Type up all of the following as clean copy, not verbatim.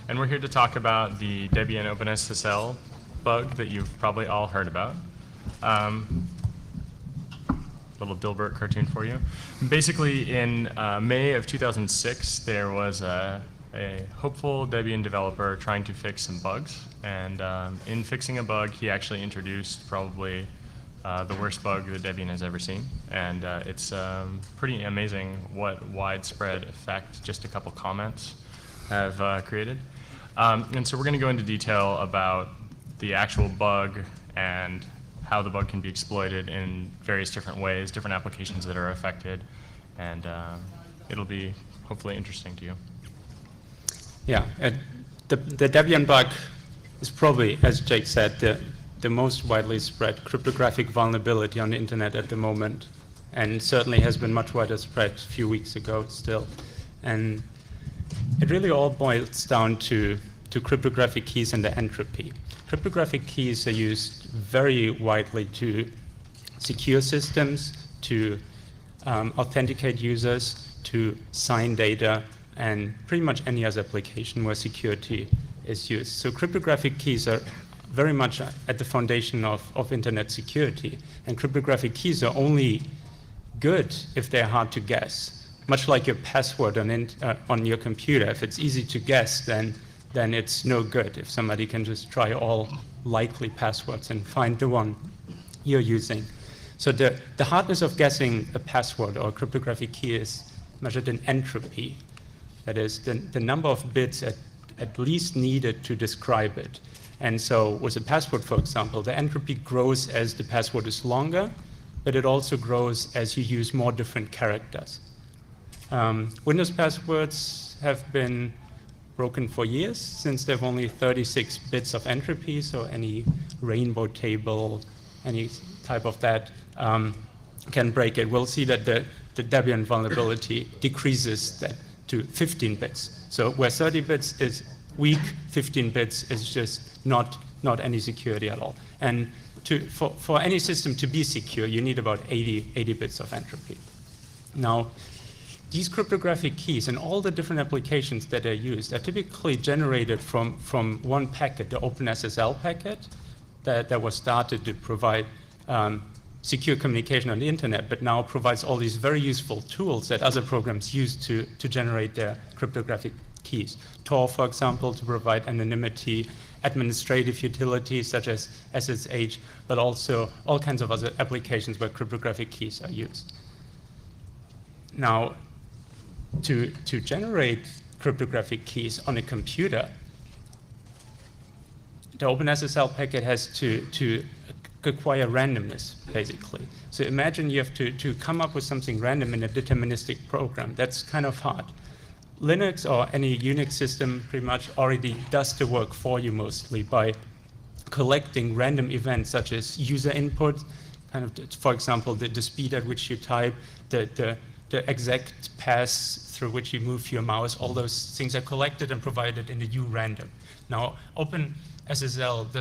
and we're here to talk about the Debian OpenSSL bug that you've probably all heard about. Little Dilbert cartoon for you. Basically, in May of 2006, there was a hopeful Debian developer trying to fix some bugs, and in fixing a bug, he actually introduced probably the worst bug that Debian has ever seen, and it's pretty amazing what widespread effect just a couple comments have created. And so we're going to go into detail about the actual bug and how the bug can be exploited in various different ways, different applications that are affected, and it'll be hopefully interesting to you. Yeah, the Debian bug is probably, as Jake said, the most widely spread cryptographic vulnerability on the internet at the moment, and certainly has been much wider spread a few weeks ago still. And it really all boils down to cryptographic keys and the entropy. Cryptographic keys are used very widely to secure systems, to authenticate users, to sign data, and pretty much any other application where security is used. So cryptographic keys are very much at the foundation of internet security. And cryptographic keys are only good if they're hard to guess. Much like your password on your computer. If it's easy to guess, then it's no good if somebody can just try all likely passwords and find the one you're using. So the hardness of guessing a password or a cryptographic key is measured in entropy. That is the number of bits at least needed to describe it. And so with a password, for example, the entropy grows as the password is longer, but it also grows as you use more different characters. Windows passwords have been broken for years, since they have only 36 bits of entropy, so any rainbow table, any type of that can break it. We'll see that the Debian vulnerability decreases that to 15 bits. So where 30 bits is weak, 15 bits is just not any security at all. And for any system to be secure, you need about 80 bits of entropy. Now, these cryptographic keys and all the different applications that are used are typically generated from one packet, the OpenSSL packet, that was started to provide secure communication on the internet, but now provides all these very useful tools that other programs use to generate their cryptographic keys. Tor, for example, to provide anonymity, administrative utilities such as SSH, but also all kinds of other applications where cryptographic keys are used. Now, to generate cryptographic keys on a computer, the OpenSSL packet has to acquire randomness, basically. So imagine you have to come up with something random in a deterministic program. That's kind of hard. Linux or any Unix system pretty much already does the work for you mostly by collecting random events such as user input, kind of, for example, the speed at which you type, the exact path through which you move your mouse. All those things are collected and provided in the urandom. Now, OpenSSL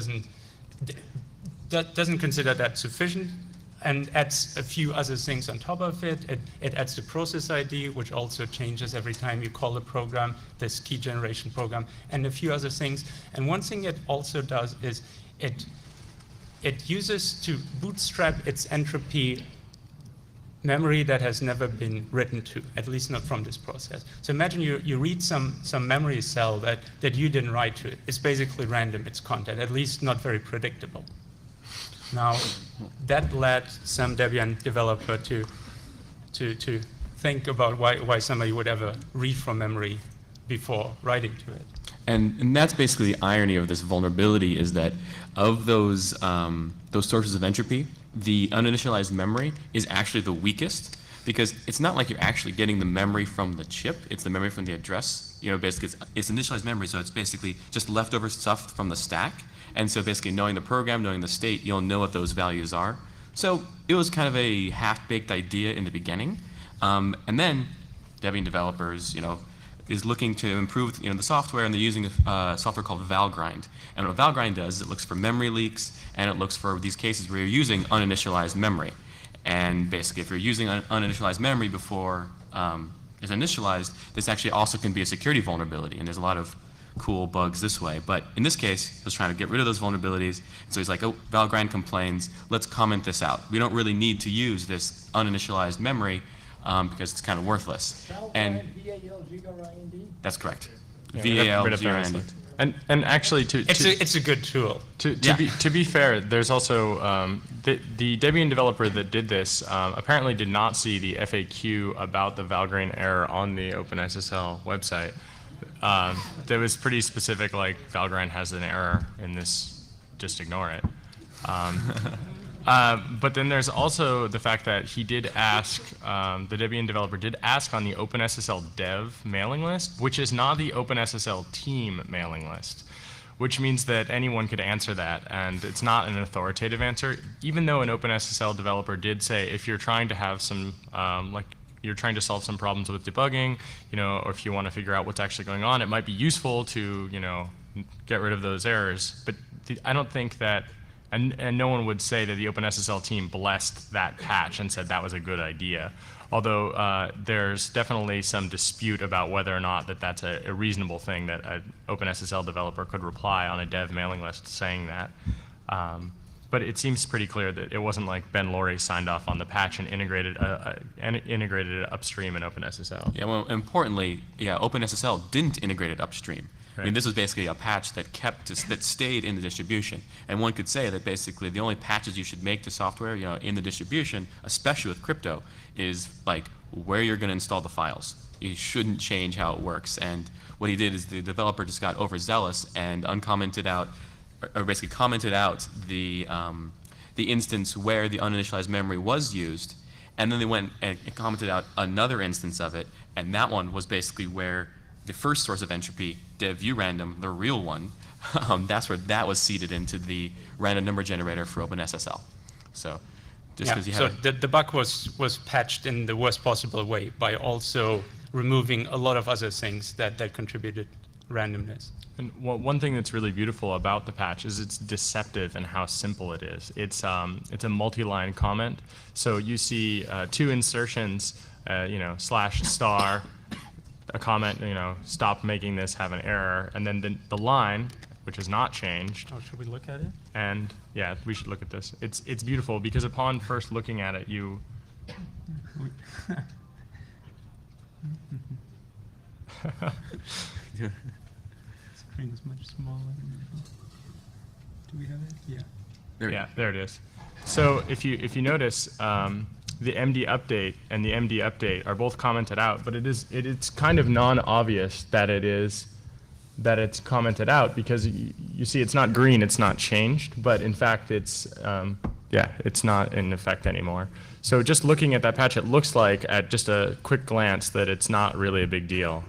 doesn't consider that sufficient and adds a few other things on top of it. It adds the process ID, which also changes every time you call the program, this key generation program, and a few other things. And one thing it also does is it uses to bootstrap its entropy memory that has never been written to, at least not from this process. So imagine you read some memory cell that you didn't write to. It's basically random, its content, at least not very predictable. Now, that led some Debian developer to think about why somebody would ever read from memory before writing to it. And that's basically the irony of this vulnerability, is that of those sources of entropy, the uninitialized memory is actually the weakest, because it's not like you're actually getting the memory from the chip, it's the memory from the address. You know, basically it's initialized memory, so it's basically just leftover stuff from the stack. And so basically knowing the program, knowing the state, you'll know what those values are. So it was kind of a half-baked idea in the beginning. And then Debian developers, is looking to improve the software, and they're using a software called Valgrind. And what Valgrind does is it looks for memory leaks, and it looks for these cases where you're using uninitialized memory. And basically, if you're using uninitialized memory before it's initialized, this actually also can be a security vulnerability. And there's a lot of cool bugs this way. But in this case, he was trying to get rid of those vulnerabilities. So he's like, oh, Valgrind complains, let's comment this out. We don't really need to use this uninitialized memory because it's kind of worthless. And that's correct. Yeah, VAL, and actually, It's a good tool. To be fair, there's also the Debian developer that did this apparently did not see the FAQ about the Valgrind error on the OpenSSL website. That was pretty specific, like Valgrind has an error in this, just ignore it. But then there's also the fact that he did ask, the Debian developer did ask on the OpenSSL dev mailing list, which is not the OpenSSL team mailing list, which means that anyone could answer that, and it's not an authoritative answer, even though an OpenSSL developer did say if you're trying to have some, like you're trying to solve some problems with debugging, you know, or if you want to figure out what's actually going on, it might be useful to, you know, get rid of those errors. But I don't think that, and no one would say that the OpenSSL team blessed that patch and said that was a good idea. Although there's definitely some dispute about whether or not that's a reasonable thing that an OpenSSL developer could reply on a dev mailing list saying that. But it seems pretty clear that it wasn't like Ben Laurie signed off on the patch and integrated it upstream in OpenSSL. Yeah, well, importantly, yeah, OpenSSL didn't integrate it upstream. Right. I mean, this was basically a patch that that stayed in the distribution. And one could say that basically the only patches you should make to software, you know, in the distribution, especially with crypto, is like where you're going to install the files. You shouldn't change how it works. And what he did is the developer just got overzealous and uncommented out, or basically commented out the instance where the uninitialized memory was used, and then they went and commented out another instance of it, and that one was basically where the first source of entropy, dev_view_random, the real one, that's where that was seeded into the random number generator for OpenSSL. So just because you have the bug was patched in the worst possible way by also removing a lot of other things that contributed randomness. And one thing that's really beautiful about the patch is it's deceptive in how simple it is. It's a multi-line comment, so you see two insertions, you know, /*, a comment, you know, stop making this have an error, and then the line, which is not changed. Oh, should we look at it? And yeah, we should look at this. It's beautiful because upon first looking at it, you. Screen is much smaller. Do we have it? Yeah. There it is. So if you notice, the MD update and the MD update are both commented out, but it's kind of non-obvious that it's commented out because you see it's not green, it's not changed, but in fact it's not in effect anymore. So just looking at that patch, it looks like at just a quick glance that it's not really a big deal.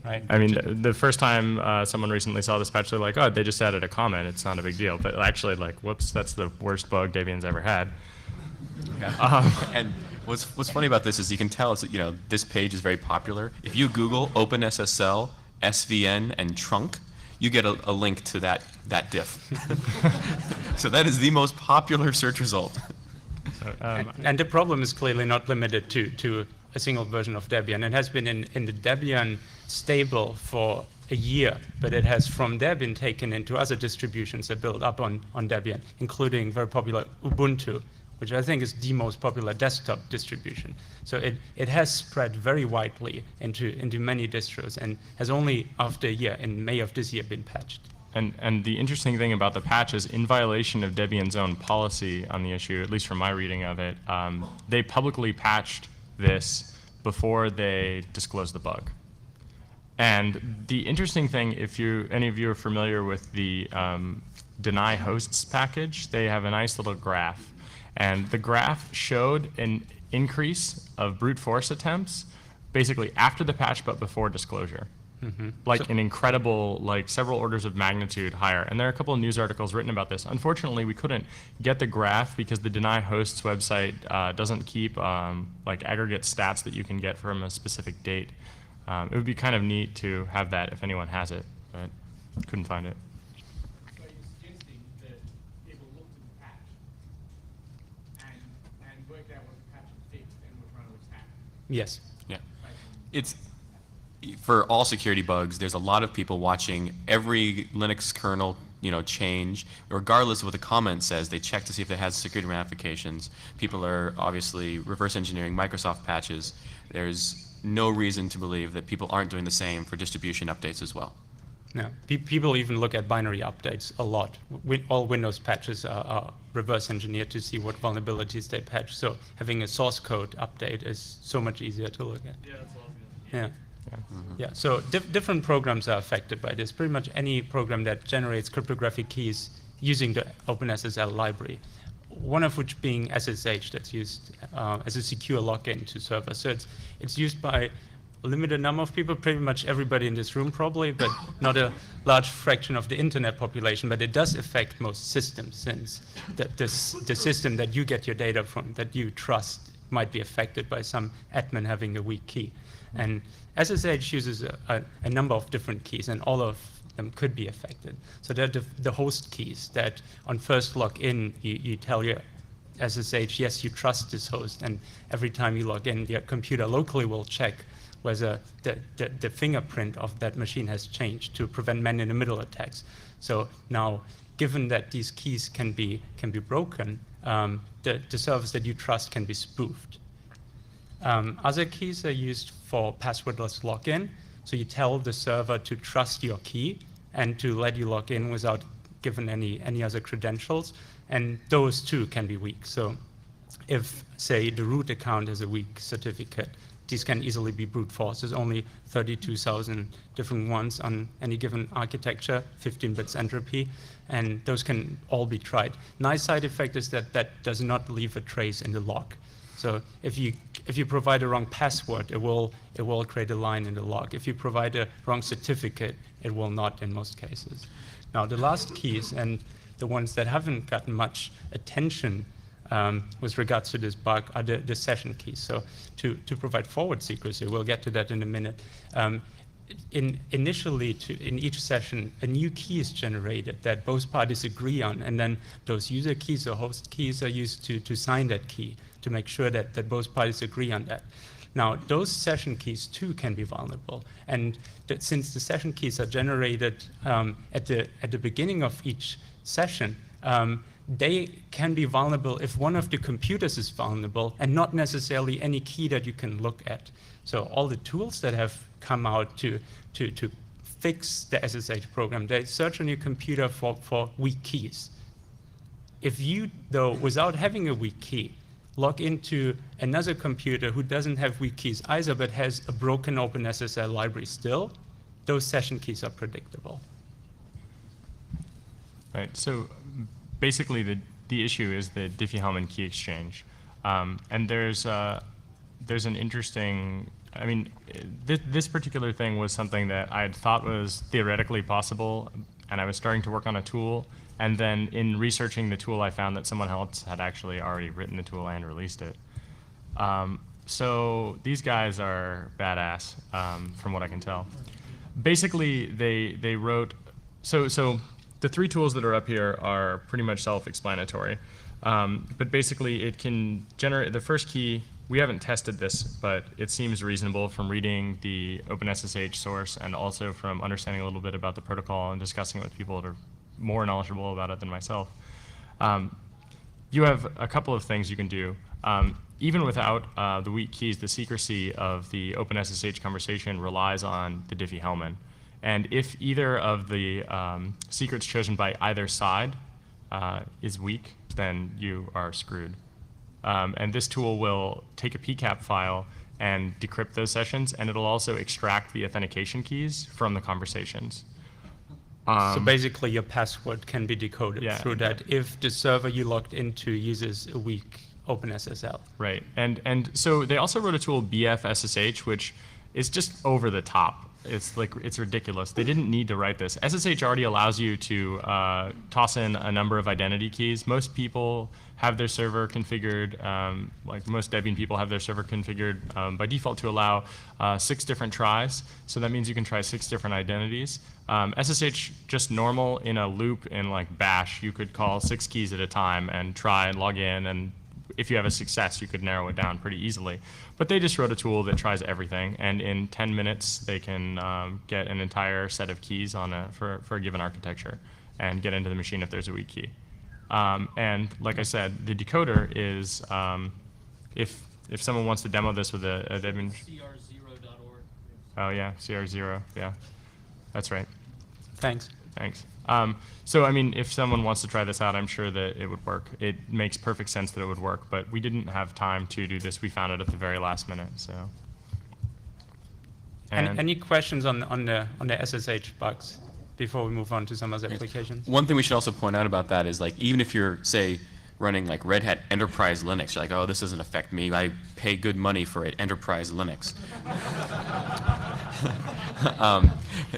Right. I mean, the first time someone recently saw this patch, they're like, oh, they just added a comment, it's not a big deal. But actually, like, whoops, that's the worst bug Debian's ever had. Yeah. And what's funny about this is you can tell it's, you know, this page is very popular. If you Google OpenSSL, SVN, and trunk, you get a link to that diff. So that is the most popular search result. And the problem is clearly not limited to a single version of Debian. It has been in the Debian stable for a year, but it has from there been taken into other distributions that build up on Debian, including very popular Ubuntu, which I think is the most popular desktop distribution. So it has spread very widely into many distros and has only after a year, in May of this year, been patched. And the interesting thing about the patch is, in violation of Debian's own policy on the issue, at least from my reading of it, they publicly patched this before they disclosed the bug. And the interesting thing, if any of you are familiar with the deny hosts package, they have a nice little graph. And the graph showed an increase of brute force attempts basically after the patch but before disclosure. Mm-hmm. Like an incredible, like several orders of magnitude higher. And there are a couple of news articles written about this. Unfortunately, we couldn't get the graph because the deny hosts website doesn't keep like aggregate stats that you can get from a specific date. It would be kind of neat to have that if anyone has it, but couldn't find it. So you're suggesting that people looked at the patch and worked out what the patch had fixed and were trying to attack? Yes. Yeah. for all security bugs, there's a lot of people watching every Linux kernel, change, regardless of what the comment says. They check to see if it has security ramifications. People are obviously reverse engineering Microsoft patches. There's no reason to believe that people aren't doing the same for distribution updates as well. Yeah, people even look at binary updates a lot. All Windows patches are reverse engineered to see what vulnerabilities they patch. So having a source code update is so much easier to look at. Yeah, that's all. Yeah. Yeah, so different programs are affected by this. Pretty much any program that generates cryptographic keys using the OpenSSL library, one of which being SSH, that's used as a secure login to servers. So it's used by a limited number of people, pretty much everybody in this room probably, but not a large fraction of the internet population. But it does affect most systems, since the system that you get your data from, that you trust, might be affected by some admin having a weak key. And SSH uses a number of different keys, and all of them could be affected. So they're the host keys that on first login, you tell your SSH, yes, you trust this host, and every time you log in, your computer locally will check whether the fingerprint of that machine has changed to prevent man-in-the-middle attacks. So now, given that these keys can be broken, the servers that you trust can be spoofed. Other keys are used for passwordless login. So you tell the server to trust your key and to let you log in without giving any other credentials. And those too can be weak. So if, say, the root account has a weak certificate, these can easily be brute forced. There's only 32,000 different ones on any given architecture, 15 bits entropy, and those can all be tried. Nice side effect is that that does not leave a trace in the log. So if you provide a wrong password, it will create a line in the log. If you provide a wrong certificate, it will not in most cases. Now the last keys, and the ones that haven't gotten much attention with regards to this bug, are the session keys. So to provide forward secrecy, we'll get to that in a minute. Initially, in each session, a new key is generated that both parties agree on, and then those user keys or host keys are used to sign that key, to make sure that both parties agree on that. Now, those session keys too can be vulnerable, and since the session keys are generated at the beginning of each session, they can be vulnerable if one of the computers is vulnerable, and not necessarily any key that you can look at. So all the tools that have come out to fix the SSH program, they search on your computer for weak keys. If you, though, without having a weak key, log into another computer who doesn't have weak keys either, but has a broken OpenSSL library still, those session keys are predictable. Right. So basically, the issue is the Diffie-Hellman key exchange, and there's an interesting. I mean, this particular thing was something that I had thought was theoretically possible, and I was starting to work on a tool. And then in researching the tool, I found that someone else had actually already written the tool and released it. So these guys are badass, from what I can tell. Basically, they wrote, so the three tools that are up here are pretty much self-explanatory. But basically, it can generate, the first key, we haven't tested this, but it seems reasonable from reading the OpenSSH source and also from understanding a little bit about the protocol and discussing it with people that are more knowledgeable about it than myself. You have a couple of things you can do. Even without the weak keys, the secrecy of the OpenSSH conversation relies on the Diffie-Hellman. And if either of the secrets chosen by either side is weak, then you are screwed. And this tool will take a PCAP file and decrypt those sessions, and it'll also extract the authentication keys from the conversations. So basically, your password can be decoded through that if the server you logged into uses a weak OpenSSL. Right, and so they also wrote a tool, BFSSH, which is just over the top. It's ridiculous. They didn't need to write this. SSH already allows you to toss in a number of identity keys. Most people have their server configured, like most Debian people have their server configured by default to allow 6 different tries. So that means you can try 6 different identities. SSH, just normal in a loop in like bash, you could call 6 keys at a time and try and log in, and if you have a success, you could narrow it down pretty easily. But they just wrote a tool that tries everything, and in 10 minutes, they can get an entire set of keys for a given architecture and get into the machine if there's a weak key. And like I said, the decoder is, if someone wants to demo this with a Debian. cr0.org. Oh yeah, CR0, yeah, that's right. Thanks. Thanks. So I mean, if someone wants to try this out, I'm sure that it would work. It makes perfect sense that it would work, but we didn't have time to do this. We found it at the very last minute, so. And Any questions on the SSH bugs before we move on to some other applications? One thing we should also point out about that is, like, even if you're, say, running like Red Hat Enterprise Linux, you're like, oh, this doesn't affect me. I pay good money for it, Enterprise Linux.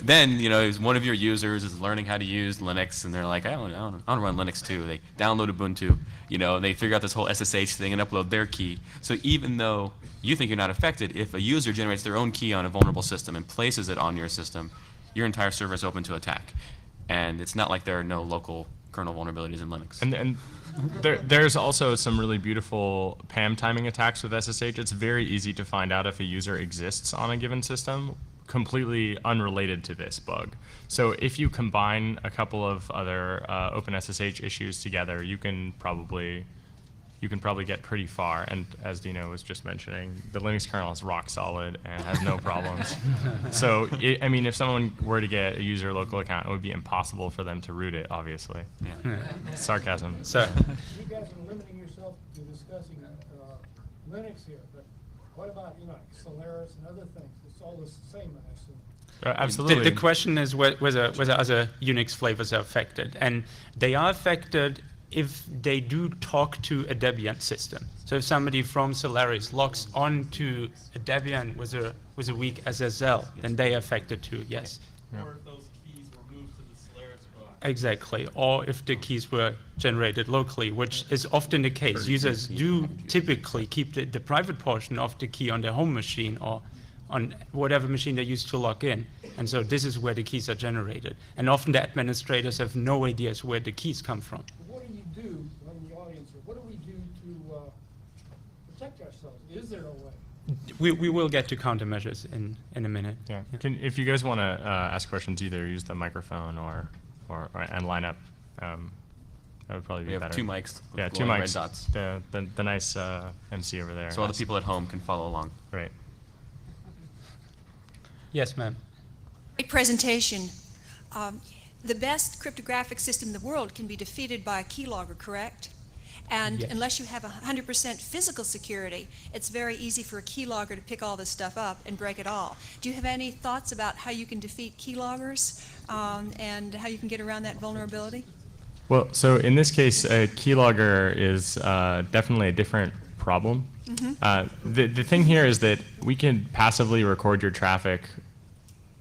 Then, you know, one of your users is learning how to use Linux, and they're like, I want to run Linux too. They download Ubuntu, you know, and they figure out this whole SSH thing and upload their key. So even though you think you're not affected, if a user generates their own key on a vulnerable system and places it on your system, your entire server is open to attack. And it's not like there are no local kernel vulnerabilities in Linux. And there's also some really beautiful PAM timing attacks with SSH. It's very easy to find out if a user exists on a given system, completely unrelated to this bug. So if you combine a couple of other OpenSSH issues together, you can probably get pretty far. And as Dino was just mentioning, the Linux kernel is rock solid and has no problems. So I mean, if someone were to get a user local account, it would be impossible for them to root it, obviously. Yeah. Sarcasm. So, You guys are limiting yourself to discussing Linux here, but what about, you know, Solaris and other things? It's all the same, I assume. Absolutely. the question is whether other Unix flavors are affected, and they are affected if they do talk to a Debian system. So if somebody from Solaris logs on to a Debian with a weak SSL, then they are affected too, yes. Or if those keys were moved to the Solaris box. Exactly, or if the keys were generated locally, which is often the case. Users do typically keep the private portion of the key on their home machine or on whatever machine they use to log in. And so this is where the keys are generated. And often the administrators have no ideas where the keys come from. What do you do, in the audience here, what do we do to protect ourselves? Is there a way? We will get to countermeasures in a minute. Yeah. If you guys want to ask questions, either use the microphone or and line up. That would probably be We have better. two mics. with Yeah, two glowing mics. red dots. The nice MC over there. So all the people at home can follow along. Right. Yes, ma'am. Great presentation. The best cryptographic system in the world can be defeated by a keylogger, correct? And Yes. unless you have 100% physical security, it's very easy for a keylogger to pick all this stuff up and break it all. Do you have any thoughts about how you can defeat keyloggers and how you can get around that vulnerability? Well, so in this case, a keylogger is definitely a different problem. The thing here is that we can passively record your traffic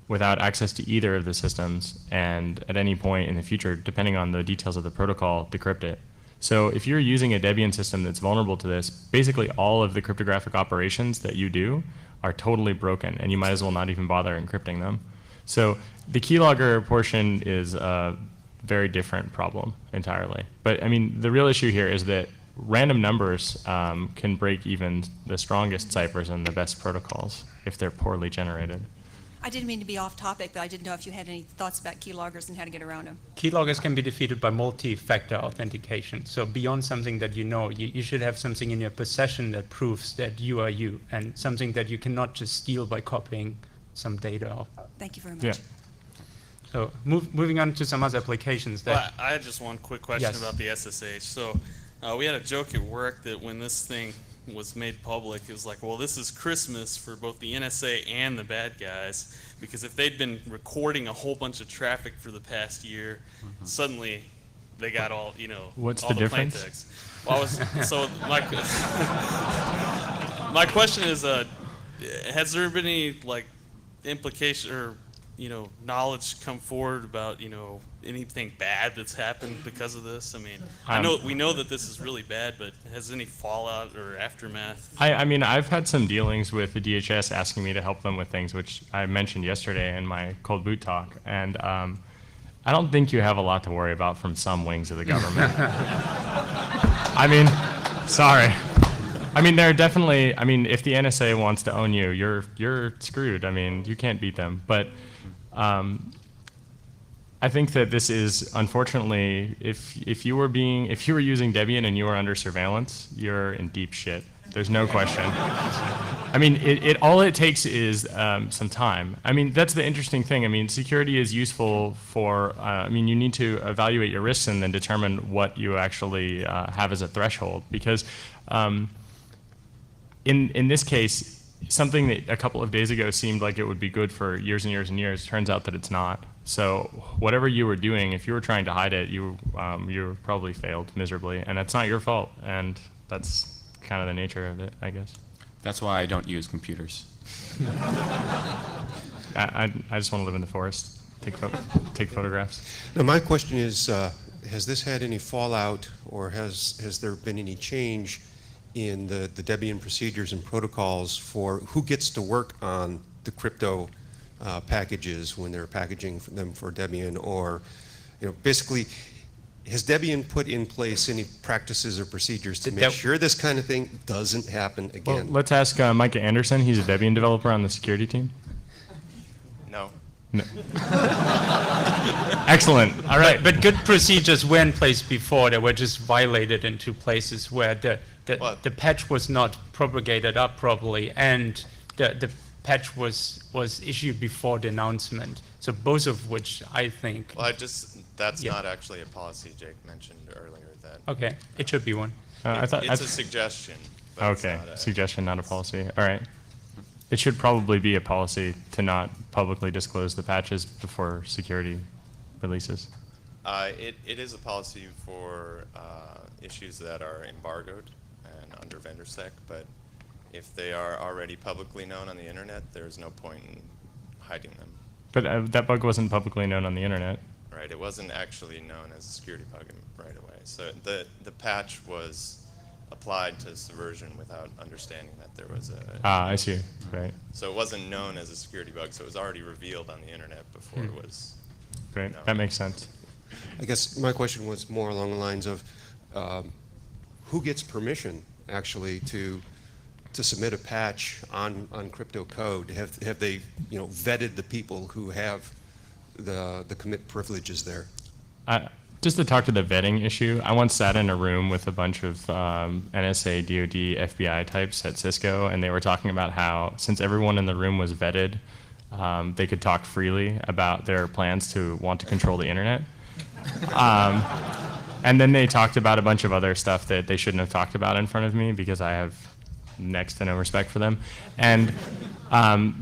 without access to either of the systems, and at any point in the future, depending on the details of the protocol, decrypt it. So if you're using a Debian system that's vulnerable to this, basically all of the cryptographic operations that you do are totally broken, and you might as well not even bother encrypting them. So the keylogger portion is a very different problem entirely. But I mean, the real issue here is that random numbers can break even the strongest ciphers and the best protocols if they're poorly generated. I didn't mean to be off topic, but I didn't know if you had any thoughts about keyloggers and how to get around them. Keyloggers can be defeated by multi-factor authentication. So beyond something that you know, you should have something in your possession that proves that you are you, and something that you cannot just steal by copying some data off. Thank you very much. Yeah. So moving on to some other applications that... Well, I had just one quick question Yes. about the SSH. So we had a joke at work that when this thing was made public, it was like, well, this is Christmas for both the NSA and the bad guys, because if they'd been recording a whole bunch of traffic for the past year, suddenly they got all, you know, What's all the the plain difference? text. Well, so my question is, has there been any like implication or knowledge come forward about anything bad that's happened because of this? I mean, we know that this is really bad, but has any fallout or aftermath? I mean, I've had some dealings with the DHS asking me to help them with things, which I mentioned yesterday in my cold boot talk, and I don't think you have a lot to worry about from some wings of the government. I mean, sorry. I mean, there are definitely. I mean, if the NSA wants to own you, you're screwed. I mean, you can't beat them. But I think that this is, unfortunately, if you were using Debian and you were under surveillance, you're in deep shit. There's no question. I mean, all it takes is some time. I mean, that's the interesting thing. I mean, security is useful for, I mean, you need to evaluate your risks and then determine what you actually have as a threshold. Because in this case, something that a couple of days ago seemed like it would be good for years and years and years, turns out that it's not. So whatever you were doing, if you were trying to hide it, you probably failed miserably. And that's not your fault. And that's kind of the nature of it, I guess. That's why I don't use computers. I just want to live in the forest, take photographs. Now, my question is, has this had any fallout, or has there been any change in the Debian procedures and protocols for who gets to work on the crypto packages when they're packaging them for Debian, or, basically, has Debian put in place any practices or procedures to make sure this kind of thing doesn't happen again? Well, let's ask Micah Anderson. He's a Debian developer on the security team. No. Excellent. All right. But good procedures were in place before. They were just violated in two places where the patch was not propagated up properly, and the patch was issued before the announcement. So both of which I think. Well, that's not actually a policy Jake mentioned earlier. That Okay, it should be one. it's a suggestion. But it's Okay, not a- suggestion, not a policy. All right. It should probably be a policy to not publicly disclose the patches before security releases. It is a policy for issues that are embargoed and under vendor sec, but if they are already publicly known on the internet, there's no point in hiding them. But that bug wasn't publicly known on the internet. Right, it wasn't actually known as a security bug right away. So the patch was applied to subversion without understanding that there was a... I see, right. So it wasn't known as a security bug, so it was already revealed on the internet before it was... Great, known. that makes sense. I guess my question was more along the lines of who gets permission, actually, to submit a patch on crypto code? Have they vetted the people who have the commit privileges there? Just to talk to the vetting issue, I once sat in a room with a bunch of NSA, DoD, FBI types at Cisco, and they were talking about how, since everyone in the room was vetted, they could talk freely about their plans to want to control the internet. And then they talked about a bunch of other stuff that they shouldn't have talked about in front of me because I have next to no respect for them. And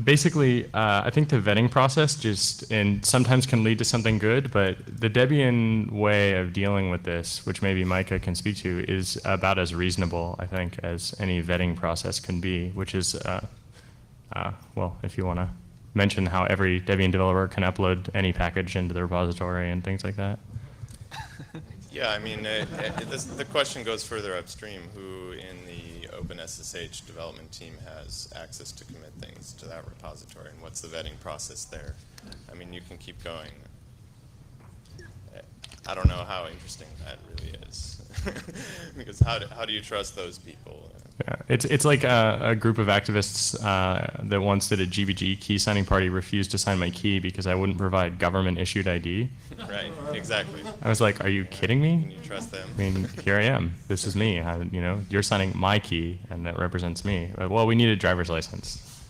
basically, I think the vetting process sometimes can lead to something good, but the Debian way of dealing with this, which maybe Micah can speak to, is about as reasonable, I think, as any vetting process can be, which is, well, if you want to mention how every Debian developer can upload any package into the repository and things like that. Yeah, I mean, the question goes further upstream. Who in the OpenSSH development team has access to commit things to that repository, and what's the vetting process there? I mean, you can keep going. I don't know how interesting that really is, because how do you trust those people? Yeah, it's like a group of activists that once did a GBG key signing party refused to sign my key because I wouldn't provide government issued ID. Right, exactly. I was like, are you kidding me? Can you trust them? I mean, here I am. This is me. You're signing my key, and that represents me. Well, we need a driver's license.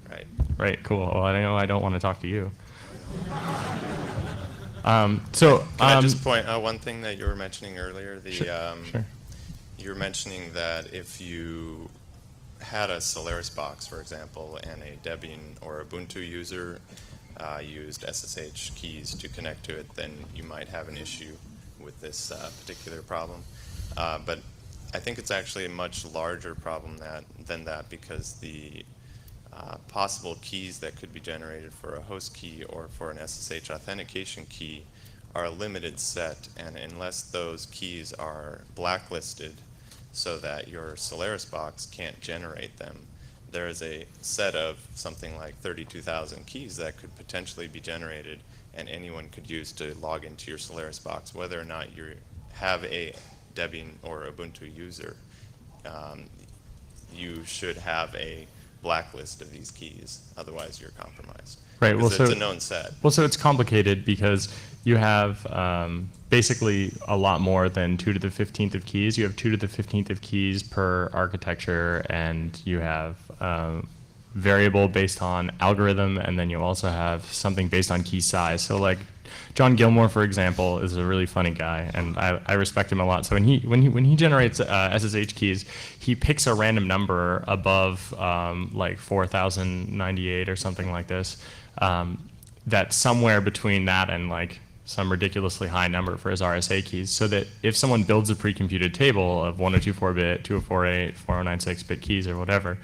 Right. Right. Cool. Well, I know I don't want to talk to you. Can I just point out one thing that you were mentioning earlier? Sure. You were mentioning that if you had a Solaris box, for example, and a Debian or Ubuntu user used SSH keys to connect to it, then you might have an issue with this particular problem. But I think it's actually a much larger problem than that, because the possible keys that could be generated for a host key or for an SSH authentication key are a limited set, and unless those keys are blacklisted so that your Solaris box can't generate them, there is a set of something like 32,000 keys that could potentially be generated, and anyone could use to log into your Solaris box, whether or not you have a Debian or Ubuntu user. you should have a blacklist of these keys, otherwise you're compromised. Right. Well, Because it's a known set. Well, so it's complicated because you have basically a lot more than 2 to the 15th of keys. You have 2 to the 15th of keys per architecture, and you have variable based on algorithm, and then you also have something based on key size. So like John Gilmore, for example, is a really funny guy, and I respect him a lot. So when he generates SSH keys, he picks a random number above like 4098 or something like this. That's somewhere between that and like some ridiculously high number for his RSA keys, so that if someone builds a pre-computed table of 1024-bit, 2048, 4096-bit keys or whatever,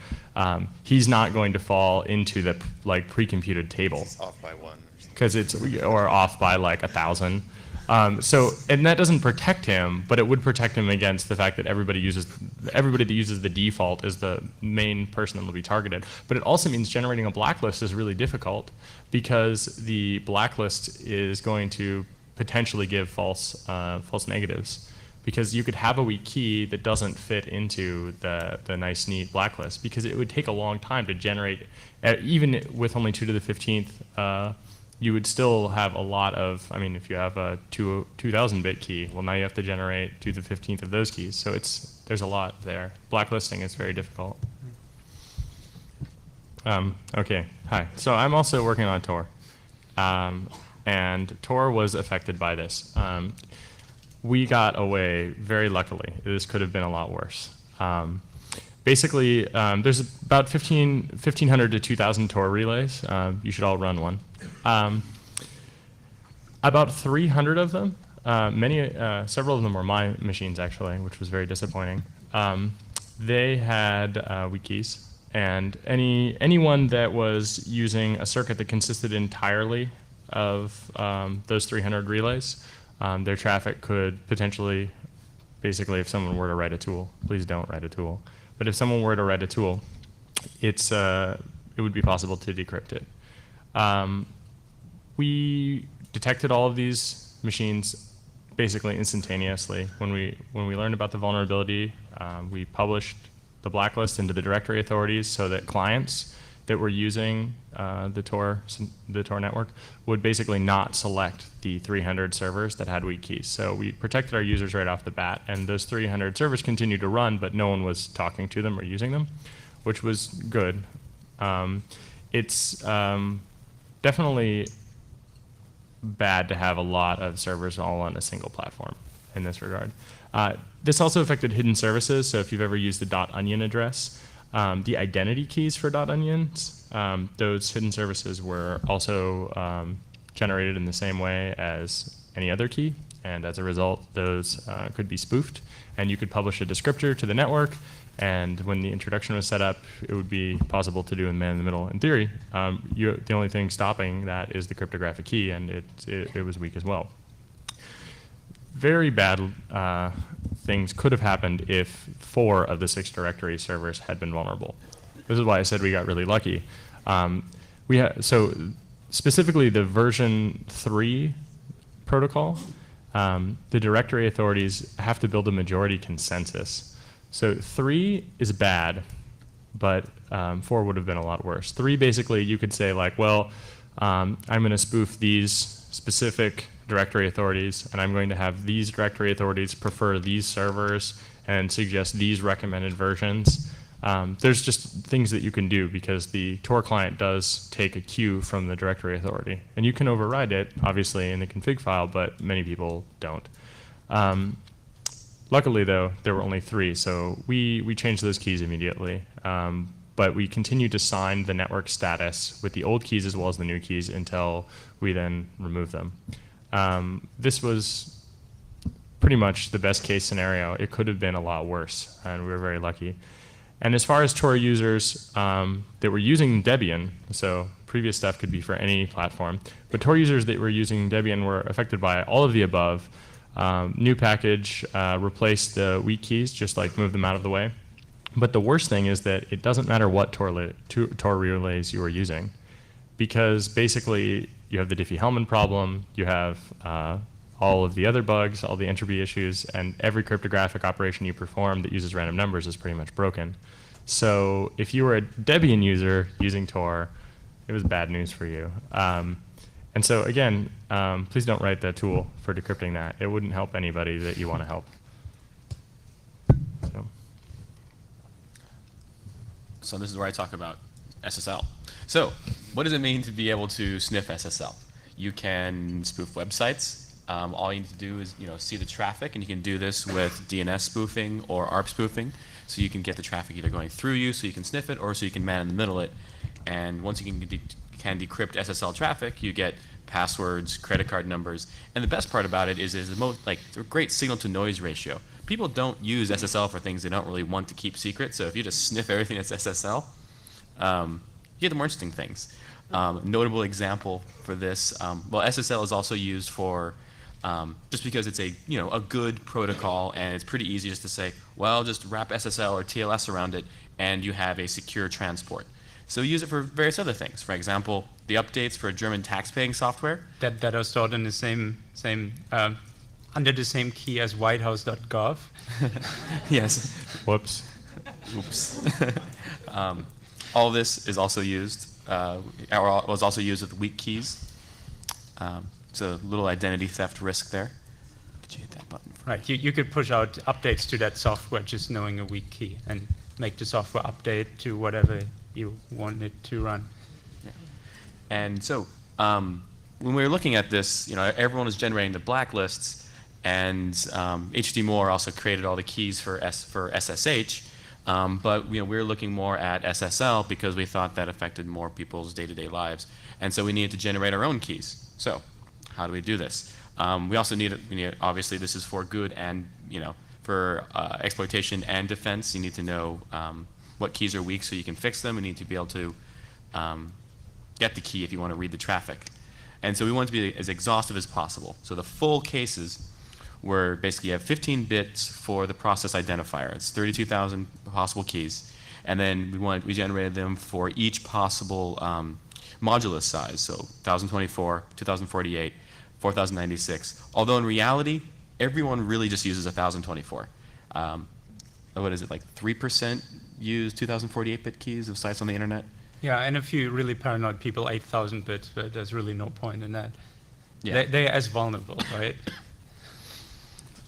he's not going to fall into the like pre-computed table. It's off by 1. Because it's, or off by like 1,000. So, and that doesn't protect him, but it would protect him against the fact that everybody that uses the default is the main person that will be targeted. But it also means generating a blacklist is really difficult, because the blacklist is going to potentially give false negatives. Because you could have a weak key that doesn't fit into the nice, neat blacklist, because it would take a long time to generate, even with only 2 to the 15th, you would still have a lot of, I mean, if you have a 2000-bit key, well, now you have to generate 2 to the 15th of those keys. So there's a lot there. Blacklisting is very difficult. Okay, hi. So I'm also working on Tor. And Tor was affected by this. We got away very luckily. This could have been a lot worse. Basically, there's about 1,500 to 2,000 Tor relays. You should all run one. About 300 of them, several of them were my machines actually, which was very disappointing. They had weak keys, and anyone that was using a circuit that consisted entirely of those 300 relays, their traffic could potentially, basically, if someone were to write a tool, please don't write a tool, but if someone were to write a tool, it would be possible to decrypt it. We detected all of these machines basically instantaneously. When we learned about the vulnerability, we published the blacklist into the directory authorities so that clients that were using the Tor network would basically not select the 300 servers that had weak keys. So we protected our users right off the bat, and those 300 servers continued to run, but no one was talking to them or using them, which was good. It's definitely bad to have a lot of servers all on a single platform in this regard. This also affected hidden services. So if you've ever used the .onion address, the identity keys for .onions, those hidden services were also generated in the same way as any other key. And as a result, those could be spoofed. And you could publish a descriptor to the network. And when the introduction was set up, it would be possible to do in man-in-the-middle. In theory, the only thing stopping that is the cryptographic key, and it was weak as well. Very bad things could have happened if 4 of the 6 directory servers had been vulnerable. This is why I said we got really lucky. So specifically the version 3 protocol, the directory authorities have to build a majority consensus. So 3 is bad, but 4 would have been a lot worse. 3, basically, you could say like, well, I'm going to spoof these specific directory authorities, and I'm going to have these directory authorities prefer these servers and suggest these recommended versions. There's just things that you can do because the Tor client does take a cue from the directory authority. And you can override it, obviously, in the config file, but many people don't. Luckily, though, there were only 3, so we changed those keys immediately. But we continued to sign the network status with the old keys as well as the new keys until we then removed them. This was pretty much the best case scenario. It could have been a lot worse, and we were very lucky. And as far as Tor users that were using Debian, so previous stuff could be for any platform, but Tor users that were using Debian were affected by all of the above. New package replaced the weak keys, just like move them out of the way. But the worst thing is that it doesn't matter what Tor relays you are using, because basically you have the Diffie-Hellman problem, you have all of the other bugs, all the entropy issues, and every cryptographic operation you perform that uses random numbers is pretty much broken. So if you were a Debian user using Tor, it was bad news for you. And so again, please don't write the tool for decrypting that. It wouldn't help anybody that you want to help. So this is where I talk about SSL. So what does it mean to be able to sniff SSL? You can spoof websites. All you need to do is see the traffic, and you can do this with DNS spoofing or ARP spoofing. So you can get the traffic either going through you, so you can sniff it, or so you can man in the middle it. And once you can decrypt SSL traffic, you get passwords, credit card numbers, and the best part about it is the great signal-to-noise ratio. People don't use SSL for things they don't really want to keep secret. So if you just sniff everything that's SSL, you get the more interesting things. Notable example for this, well, SSL is also used for just because it's a good protocol, and it's pretty easy just to say, well, just wrap SSL or TLS around it, and you have a secure transport. So we use it for various other things. For example, the updates for German tax-paying software. That are stored in the same under the same key as whitehouse.gov. Yes. Whoops. Oops. All this is also used, or was also used with weak keys. So a little identity theft risk there. Could you hit that button? Right. You could push out updates to that software just knowing a weak key and make the software update to whatever you want it to run. Yeah. And so when we were looking at this, everyone was generating the blacklists, and HD Moore also created all the keys for SSH. But we were looking more at SSL because we thought that affected more people's day-to-day lives, and so we needed to generate our own keys. So how do we do this? We also need obviously this is for good and for exploitation and defense. You need to know what keys are weak so you can fix them. You need to be able to get the key if you want to read the traffic. And so we want to be as exhaustive as possible. So the full cases were basically you have 15 bits for the process identifier. It's 32,000 possible keys. And then we generated them for each possible modulus size. So 1024, 2048, 4096. Although in reality, everyone really just uses 1024. What is it, like 3% use 2048-bit keys of sites on the internet? Yeah, and a few really paranoid people, 8,000 bits, but there's really no point in that. Yeah. They're as vulnerable, right?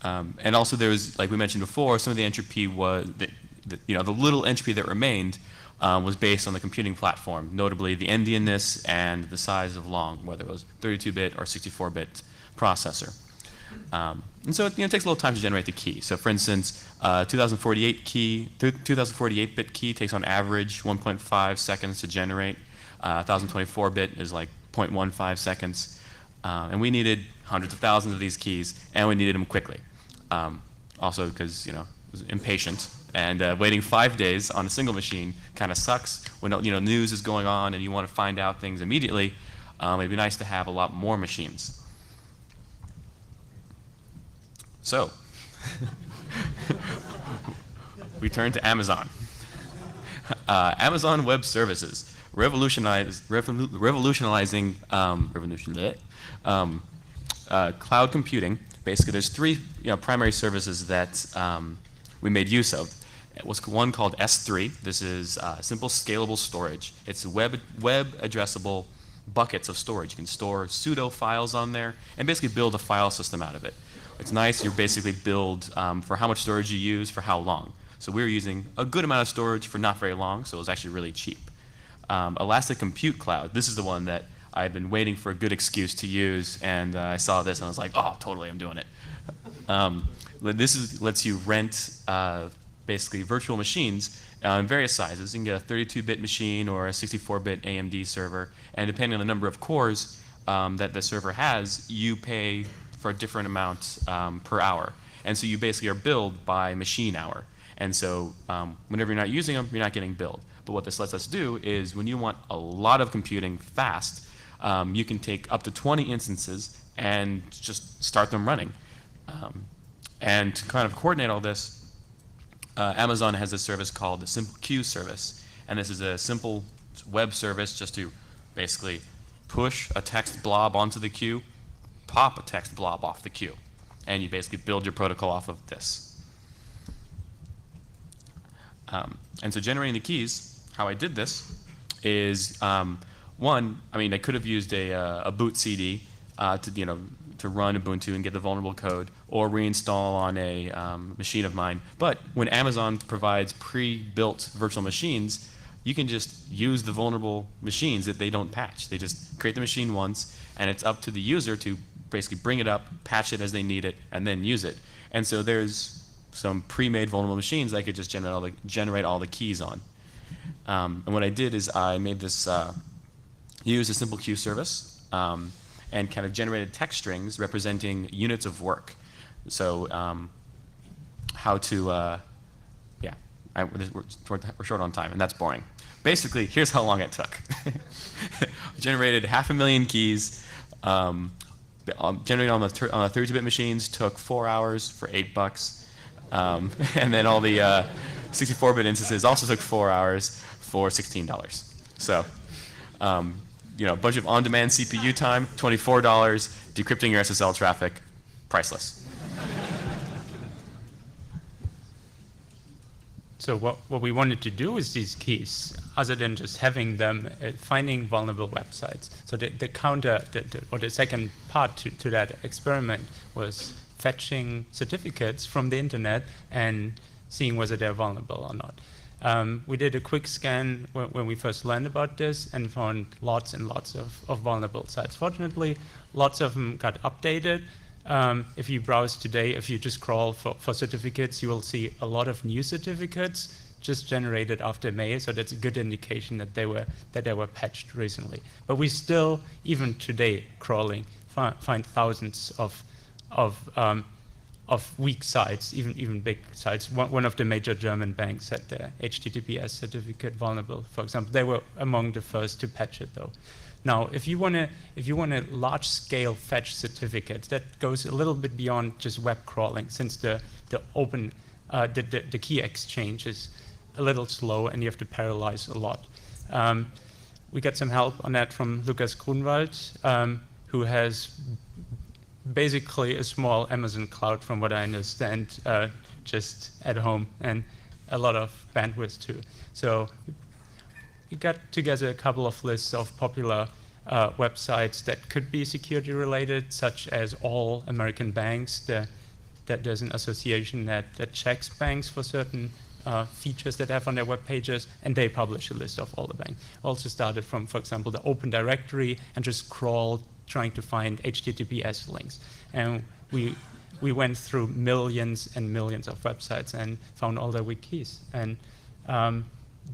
And also there was, like we mentioned before, some of the entropy was, the little entropy that remained was based on the computing platform, notably the endianness and the size of long, whether it was 32-bit or 64-bit processor. And so it takes a little time to generate the key. So for instance, 2048-bit key takes on average 1.5 seconds to generate. 1024-bit is like 0.15 seconds. And we needed hundreds of thousands of these keys, and we needed them quickly. Also because, I was impatient, and waiting 5 days on a single machine kind of sucks when, news is going on and you want to find out things immediately. It'd be nice to have a lot more machines. So, we turn to Amazon. Amazon Web Services, revolutionizing cloud computing. Basically, there's three primary services that we made use of. It was one called S3. This is simple scalable storage. It's web addressable buckets of storage. You can store pseudo files on there and basically build a file system out of it. It's nice. You basically build for how much storage you use for how long. So we were using a good amount of storage for not very long, so it was actually really cheap. Elastic Compute Cloud. This is the one that I've been waiting for a good excuse to use, and I saw this and I was like, oh, totally, I'm doing it. This lets you rent basically virtual machines in various sizes. You can get a 32-bit machine or a 64-bit AMD server, and depending on the number of cores that the server has, you pay for a different amount per hour. And so you basically are billed by machine hour. And so whenever you're not using them, you're not getting billed. But what this lets us do is when you want a lot of computing fast, you can take up to 20 instances and just start them running. And to kind of coordinate all this, Amazon has a service called the Simple Queue service. And this is a simple web service just to basically push a text blob onto the queue, pop a text blob off the queue, and you basically build your protocol off of this. And so generating the keys, how I did this is, one, I mean, I could have used a boot CD to run Ubuntu and get the vulnerable code, or reinstall on a machine of mine. But when Amazon provides pre-built virtual machines, you can just use the vulnerable machines that they don't patch. They just create the machine once, and it's up to the user to basically bring it up, patch it as they need it, and then use it. And so there's some pre-made vulnerable machines I could just generate all the keys on. And what I did is I made this, used a simple queue service, and kind of generated text strings representing units of work. So how to, we're short on time, and that's boring. Basically, here's how long it took. Generated 500,000 keys. Generating on the 32-bit machines took 4 hours for $8. And then all the 64-bit instances also took 4 hours for $16. So, a bunch of on-demand CPU time, $24. Decrypting your SSL traffic, priceless. So what we wanted to do with these keys, other than just having them, finding vulnerable websites. So the counter, or the second part to that experiment was fetching certificates from the internet and seeing whether they're vulnerable or not. We did a quick scan when we first learned about this and found lots and lots of vulnerable sites. Fortunately, lots of them got updated. If you browse today, if you just crawl for certificates, you will see a lot of new certificates just generated after May, so that's a good indication that they were patched recently. But we still, even today, crawling, find thousands of weak sites, even big sites. One of the major German banks had their HTTPS certificate vulnerable, for example. They were among the first to patch it, though. Now, if you want to large-scale fetch certificates, that goes a little bit beyond just web crawling, since the key exchange is a little slow and you have to parallelize a lot. We got some help on that from Lukas Grunwald, who has basically a small Amazon cloud, from what I understand, just at home, and a lot of bandwidth too. So we got together a couple of lists of popular websites that could be security related, such as all American banks. That there's an association that checks banks for certain features that they have on their web pages, and they publish a list of all the banks. Also started from, for example, the Open Directory, and just crawled trying to find HTTPS links. And we went through millions and millions of websites and found all their weak keys. And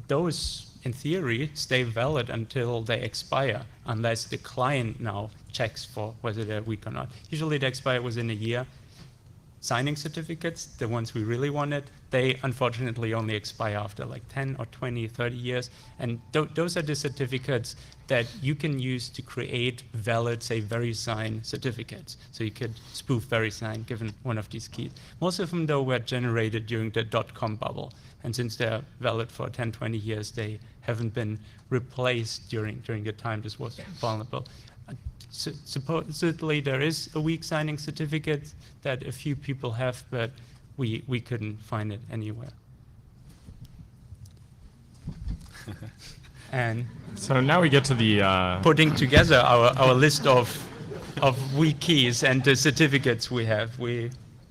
those, in theory, stay valid until they expire, unless the client now checks for whether they're weak or not. Usually they expire within a year. Signing certificates, the ones we really wanted, they unfortunately only expire after like 10 or 20, 30 years. And those are the certificates that you can use to create valid, say, VeriSign certificates. So you could spoof VeriSign given one of these keys. Most of them, though, were generated during the .com bubble. And since they're valid for 10, 20 years, they haven't been replaced during the time this was vulnerable. Supposedly there is a weak signing certificate that a few people have, but we couldn't find it anywhere. And so now we get to the putting together our list of weak keys and the certificates we have. We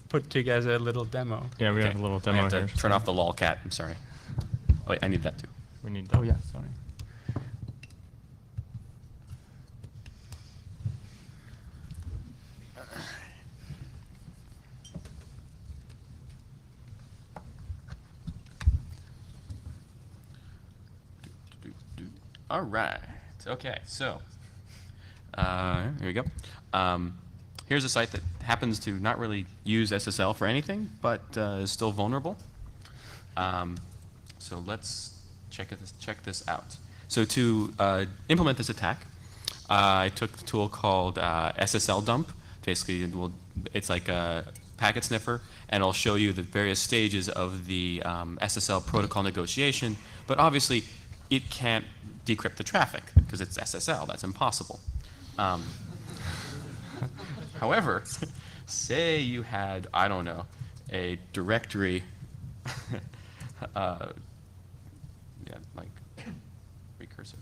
put together a little demo. Yeah, we have a little demo I have to here. turn off the lolcat. I'm sorry. Oh, wait, I need that too. We need that. Oh yeah, sorry. All right. Okay. So here we go. Here's a site that happens to not really use SSL for anything, but is still vulnerable. So let's check this out. So to implement this attack, I took the tool called SSL dump. Basically, it's like a packet sniffer, and it'll show you the various stages of the SSL protocol negotiation. But obviously, it can't decrypt the traffic because it's SSL. That's impossible. However, say you had, I don't know, a directory yeah, like recursive.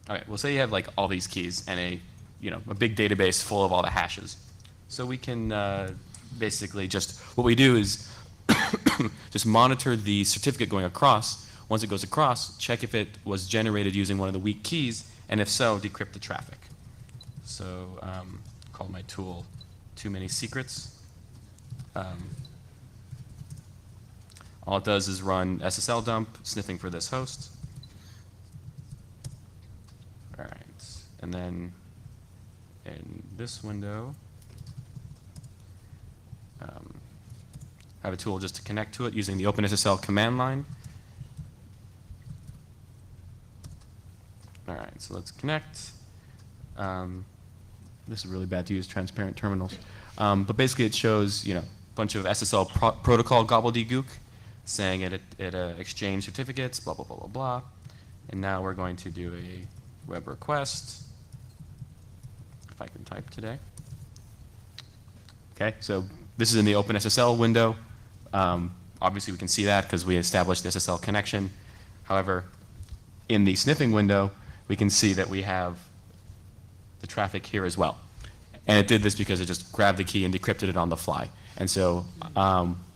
Okay, well, say you have like all these keys and a big database full of all the hashes. So we can basically what we do is just monitor the certificate going across. Once it goes across, check if it was generated using one of the weak keys, and if so, decrypt the traffic. So call my tool Too Many Secrets. All it does is run SSL dump, sniffing for this host. All right, and then in this window, I have a tool just to connect to it using the OpenSSL command line. All right, so let's connect. This is really bad to use transparent terminals. But basically it shows, a bunch of SSL protocol gobbledygook saying it exchanged certificates, blah, blah, blah, blah, blah. And now we're going to do a web request, if I can type today. Okay, so this is in the OpenSSL window. Obviously we can see that because we established the SSL connection. However, in the sniffing window, we can see that we have the traffic here as well. And it did this because it just grabbed the key and decrypted it on the fly. And so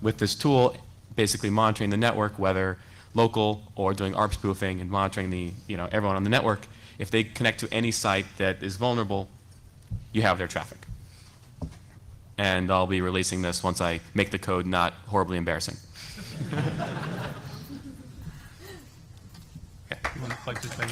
with this tool, basically monitoring the network, whether local or doing ARP spoofing and monitoring the, everyone on the network, if they connect to any site that is vulnerable, you have their traffic. And I'll be releasing this once I make the code not horribly embarrassing. Okay, you want to plug this thing?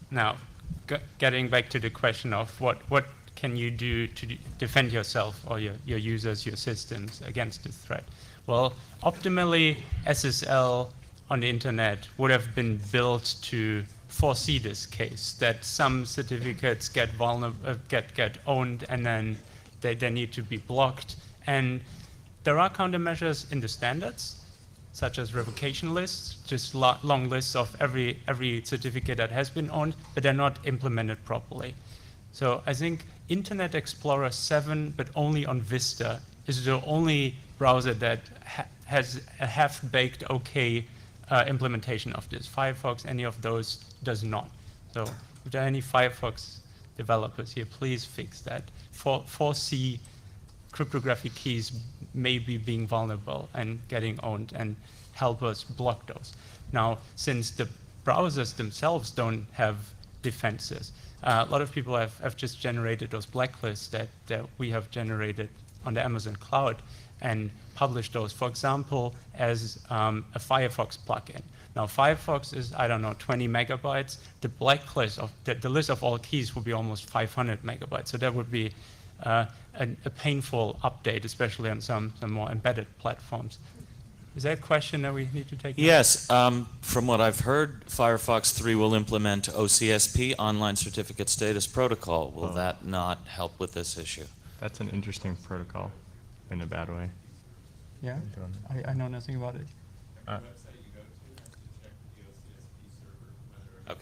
Now, getting back to the question of what can you do to defend yourself or your users, your systems against this threat? Well, optimally, SSL on the internet would have been built to foresee this case, that some certificates get owned and then they need to be blocked. And there are countermeasures in the standards, such as revocation lists, just long lists of every certificate that has been owned, but they're not implemented properly. So I think Internet Explorer 7, but only on Vista, is the only browser that has a half-baked okay implementation of this. Firefox, any of those, does not. So if there are any Firefox developers here, please fix that. Foresee cryptographic keys may be being vulnerable and getting owned, and help us block those. Now, since the browsers themselves don't have defenses, a lot of people have just generated those blacklists that we have generated on the Amazon cloud and published those, for example, as a Firefox plugin. Now, Firefox is, 20 megabytes. The blacklist of the list of all keys would be almost 500 megabytes. So that would be a painful update, especially on some more embedded platforms. Is that a question that we need to take? Yes. From what I've heard, Firefox 3 will implement OCSP, Online Certificate Status Protocol. Will that not help with this issue? That's an interesting protocol in a bad way. Yeah, I know nothing about it. Okay.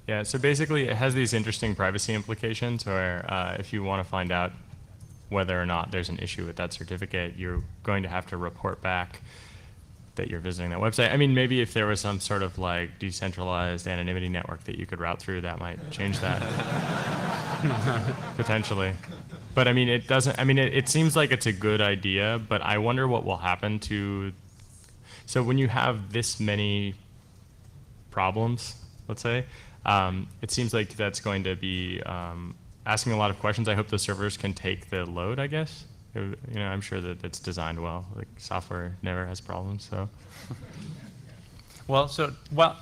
Yeah, so basically it has these interesting privacy implications where if you want to find out whether or not there's an issue with that certificate, you're going to have to report back that you're visiting that website. I mean, maybe if there was some sort of like decentralized anonymity network that you could route through, that might change that. Potentially. But I mean, it doesn't, I mean, it seems like it's a good idea, but I wonder what will happen to, so when you have this many problems, let's say, it seems like that's going to be asking a lot of questions. I hope the servers can take the load, I guess. I'm sure that it's designed well. Like software never has problems, so. Well,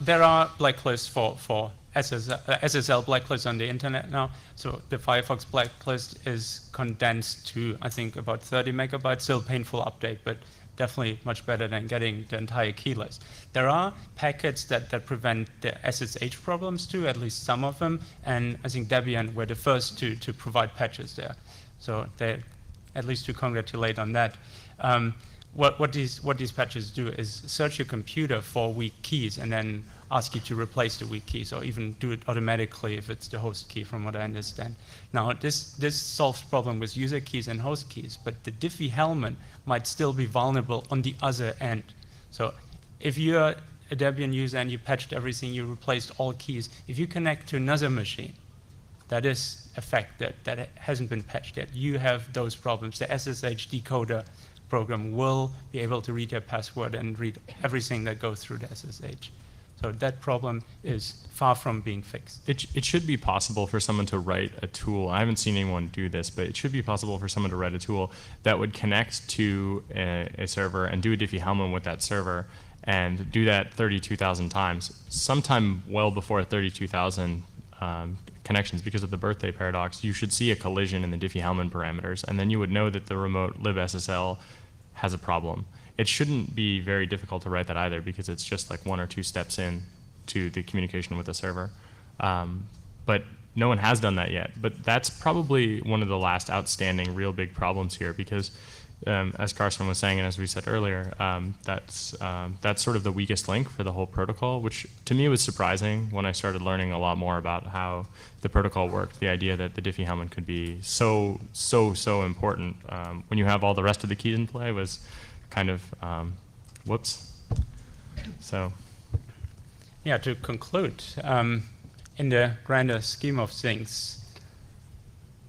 there are blacklists for SSL blacklists on the internet now. So the Firefox blacklist is condensed to, I think, about 30 megabytes. Still painful update, but definitely much better than getting the entire key list. There are packets that prevent the SSH problems too, at least some of them. And I think Debian were the first to provide patches there. So they, at least to congratulate on that. what these patches do is search your computer for weak keys and then ask you to replace the weak keys, or even do it automatically if it's the host key, from what I understand. Now, this solves problem with user keys and host keys, but the Diffie Hellman might still be vulnerable on the other end. So if you're a Debian user and you patched everything, you replaced all keys, if you connect to another machine, that is a fact that hasn't been patched yet. You have those problems. The SSH decoder program will be able to read your password and read everything that goes through the SSH. So that problem is far from being fixed. It should be possible for someone to write a tool. I haven't seen anyone do this, but it should be possible for someone to write a tool that would connect to a server and do a Diffie-Hellman with that server and do that 32,000 times, sometime well before 32,000 connections. Because of the birthday paradox, you should see a collision in the Diffie-Hellman parameters, and then you would know that the remote libSSL has a problem. It shouldn't be very difficult to write that either, because it's just like 1 or 2 steps in to the communication with the server. But no one has done that yet. But that's probably one of the last outstanding real big problems here, because as Carsten was saying, and as we said earlier, that's sort of the weakest link for the whole protocol, which to me was surprising when I started learning a lot more about how the protocol worked. The idea that the Diffie-Hellman could be so important when you have all the rest of the keys in play was kind of whoops. So yeah, to conclude, in the grander scheme of things,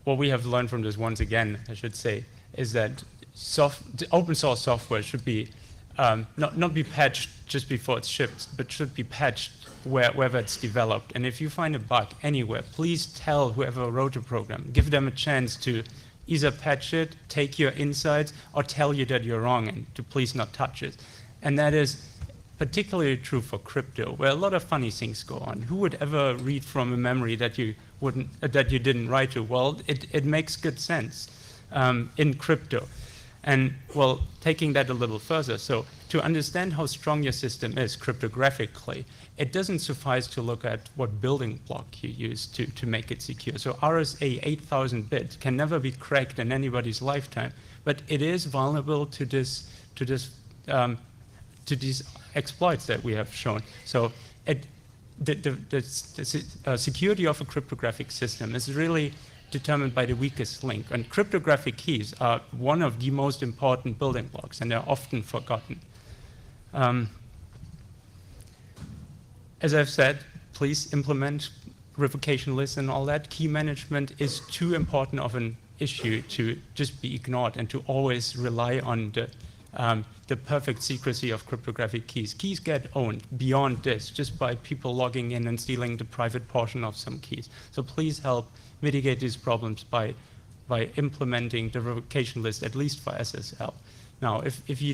what we have learned from this, once again, I should say, is that the open source software should be not be patched just before it's shipped, but should be patched wherever it's developed. And if you find a bug anywhere, please tell whoever wrote the program. Give them a chance to either patch it, take your insights, or tell you that you're wrong and to please not touch it. And that is particularly true for crypto, where a lot of funny things go on. Who would ever read from a memory that you didn't write to? Well, it makes good sense in crypto. And well, taking that a little further, so to understand how strong your system is cryptographically, it doesn't suffice to look at what building block you use to make it secure. So RSA 8000 bit can never be cracked in anybody's lifetime, but it is vulnerable to these exploits that we have shown. So the security of a cryptographic system is really determined by the weakest link. And cryptographic keys are one of the most important building blocks, and they're often forgotten. As I've said, please implement revocation lists and all that. Key management is too important of an issue to just be ignored and to always rely on the perfect secrecy of cryptographic keys. Keys get owned beyond this just by people logging in and stealing the private portion of some keys. So please help mitigate these problems by implementing the revocation list, at least for SSL. Now, if you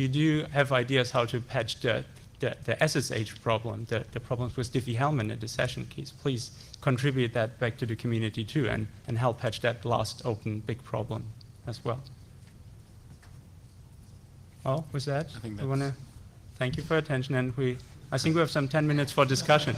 do have ideas how to patch the SSH problem, the problems with Diffie-Hellman and the session keys, please contribute that back to the community too, and help patch that last open big problem as well. Well, with that, I think we want to thank you for your attention, and I think we have some 10 minutes for discussion.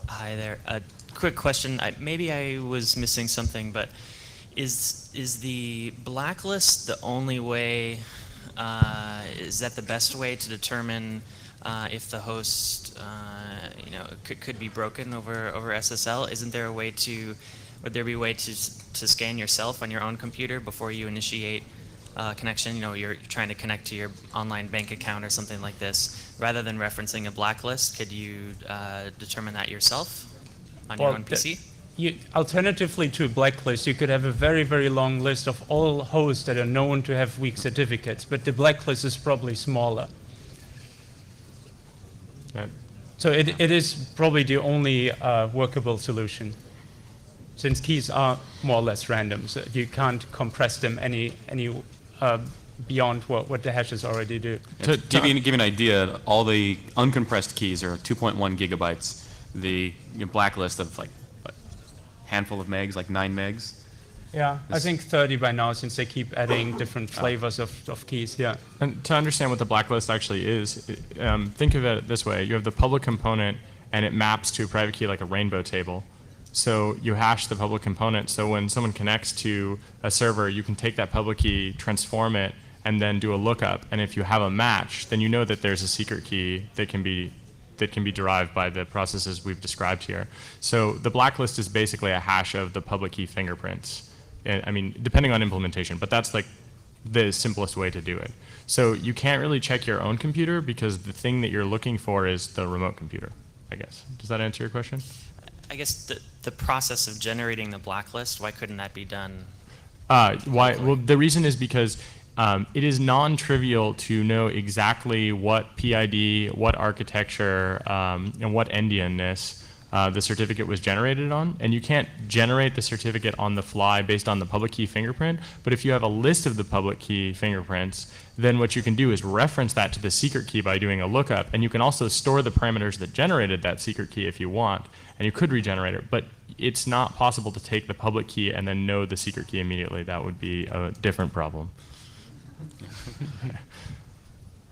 Hi there. A quick question. Maybe I was missing something, but is the blacklist the only way? Is that the best way to determine if the host, could be broken over SSL? Isn't there a way would there be a way to scan yourself on your own computer before you initiate connection? You're trying to connect to your online bank account or something like this. Rather than referencing a blacklist, could you determine that yourself on your own PC? Alternatively to a blacklist, you could have a very, very long list of all hosts that are known to have weak certificates, but the blacklist is probably smaller. Right. So it is probably the only workable solution, since keys are more or less random, so you can't compress them any beyond what the hashes already do. To give you an idea, all the uncompressed keys are 2.1 gigabytes. The blacklist of like handful of megs, like 9 megs. Yeah, I think 30 by now, since they keep adding different flavors of keys. Yeah. And to understand what the blacklist actually is, think of it this way. You have the public component, and it maps to a private key like a rainbow table. So you hash the public component, so when someone connects to a server, you can take that public key, transform it, and then do a lookup. And if you have a match, then you know that there's a secret key that can be derived by the processes we've described here. So the blacklist is basically a hash of the public key fingerprints. I mean, depending on implementation, but that's like the simplest way to do it. So you can't really check your own computer because the thing that you're looking for is the remote computer, I guess. Does that answer your question? I guess the process of generating the blacklist, why couldn't that be done? Why? Well, the reason is because it is non-trivial to know exactly what PID, what architecture, and what endianness the certificate was generated on. And you can't generate the certificate on the fly based on the public key fingerprint. But if you have a list of the public key fingerprints, then what you can do is reference that to the secret key by doing a lookup. And you can also store the parameters that generated that secret key if you want. And you could regenerate it. But it's not possible to take the public key and then know the secret key immediately. That would be a different problem.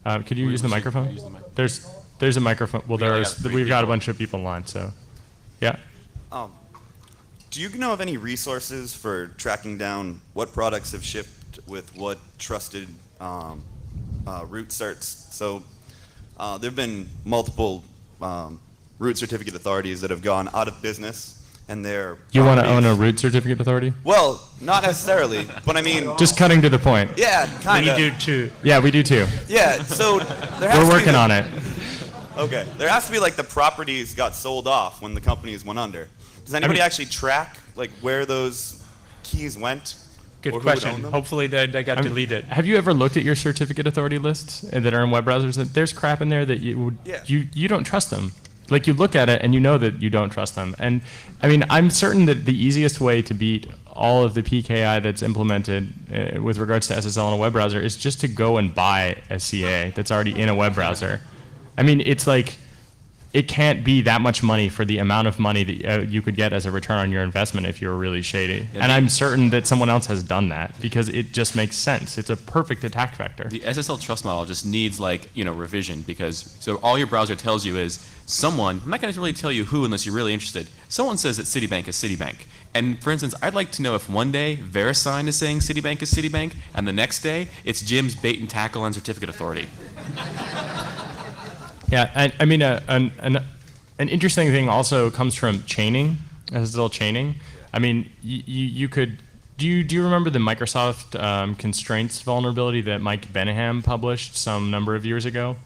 Could you use the microphone? There's a microphone. Well, we've got a bunch of people in line, so yeah. Do you know of any resources for tracking down what products have shipped with what trusted root certs? So there have been multiple root certificate authorities that have gone out of business. And they're You want to own a root certificate authority? Well, not necessarily, but I mean... Just cutting to the point. Yeah, kind of. We do too. Yeah, we do too. Yeah, so there has We're to be working on it. Okay, there has to be like the properties got sold off when the companies went under. Does anybody actually track like where those keys went? Good or who would own question. them? Hopefully they got deleted. Have you ever looked at your certificate authority lists that are in web browsers? There's crap in there that you don't trust them. Like you look at it and you know that you don't trust them. And I mean, I'm certain that the easiest way to beat all of the PKI that's implemented with regards to SSL in a web browser is just to go and buy a CA that's already in a web browser. I mean, it's like, it can't be that much money for the amount of money that you could get as a return on your investment if you were really shady. Yeah, and I'm certain that someone else has done that because it just makes sense. It's a perfect attack vector. The SSL trust model just needs revision because so all your browser tells you is someone, I'm not going to really tell you who unless you're really interested. Someone says that Citibank is Citibank. And for instance, I'd like to know if one day VeriSign is saying Citibank is Citibank and the next day it's Jim's Bait and Tackle and Certificate Authority. Yeah, I mean, an interesting thing also comes from chaining, SSL chaining. I mean, you could, do you remember the Microsoft constraints vulnerability that Mike Beneham published some number of years ago?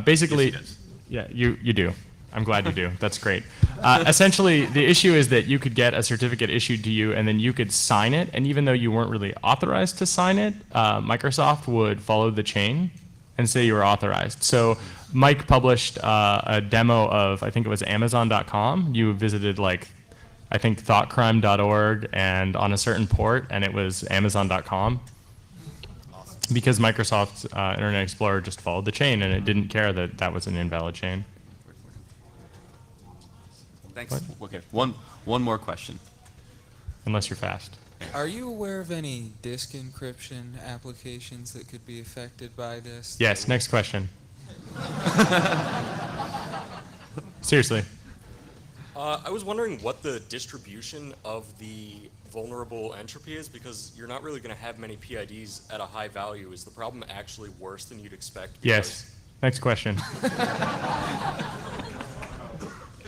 Basically, yes, yeah, you do. I'm glad you do. That's great. Essentially, the issue is that you could get a certificate issued to you and then you could sign it, and even though you weren't really authorized to sign it, Microsoft would follow the chain and say you were authorized. So Mike published a demo of, I think it was Amazon.com. You visited I think thoughtcrime.org and on a certain port, and it was Amazon.com. Because Microsoft Internet Explorer just followed the chain and it didn't care that that was an invalid chain. Thanks. What? Okay, one more question. Unless you're fast. Are you aware of any disk encryption applications that could be affected by this? Yes, next question. Seriously. I was wondering what the distribution of the vulnerable entropy is, because you're not really going to have many PIDs at a high value. Is the problem actually worse than you'd expect? Yes. Next question.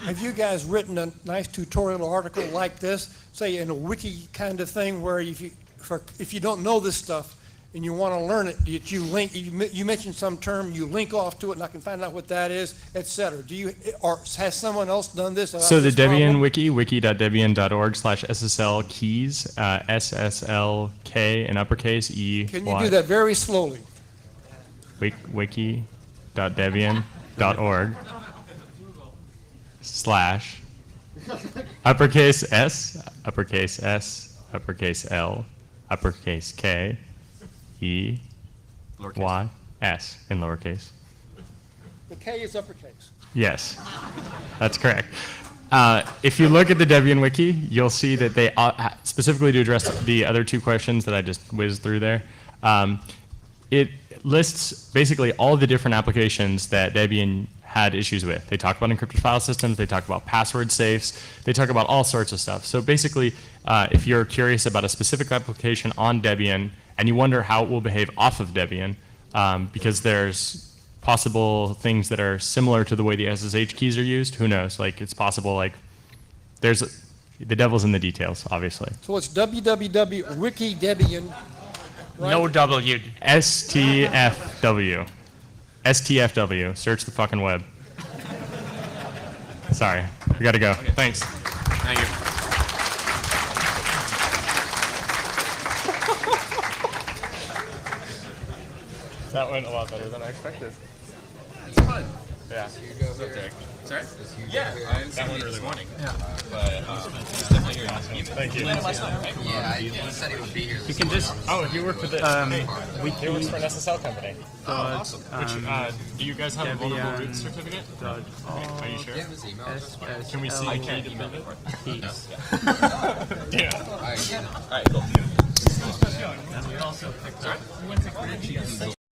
Have you guys written a nice tutorial article like this, say in a wiki kind of thing, where if you don't know this stuff and you want to learn it, you link? You mentioned some term, you link off to it, and I can find out what that is, etc. Or has someone else done this? So the Debian wiki, wiki.debian.org/SSL keys, SSLK in uppercase E. Can you do that very slowly? Wiki.debian.org/ uppercase S, uppercase S, uppercase L, uppercase K, E, Lowercase. Y, S in lowercase. The K is uppercase. Yes, that's correct. If you look at the Debian wiki, you'll see that they specifically to address the other two questions that I just whizzed through there. It lists basically all the different applications that Debian had issues with. They talk about encrypted file systems, they talk about password safes, they talk about all sorts of stuff. So basically, if you're curious about a specific application on Debian and you wonder how it will behave off of Debian, because there's possible things that are similar to the way the SSH keys are used, who knows? Like, it's possible, like, the devil's in the details, obviously. So it's www.wikidebian. Right? No W. STFW. STFW. Search the fucking web. Sorry. We gotta go. Okay. Thanks. Thank you. That went a lot better than I expected. It's fun. Yeah. Okay. Sorry? Yeah, That one really morning. Yeah. But it's definitely here. Thank you. Yeah, he said he would be here. You can just Oh, he worked for the. He works for an SSL company. Oh, awesome. Do you guys have a vulnerable root certificate? Are you sure? Give his email. Can we see? I can't email it. Yeah. All right, cool. We also picked up. We went to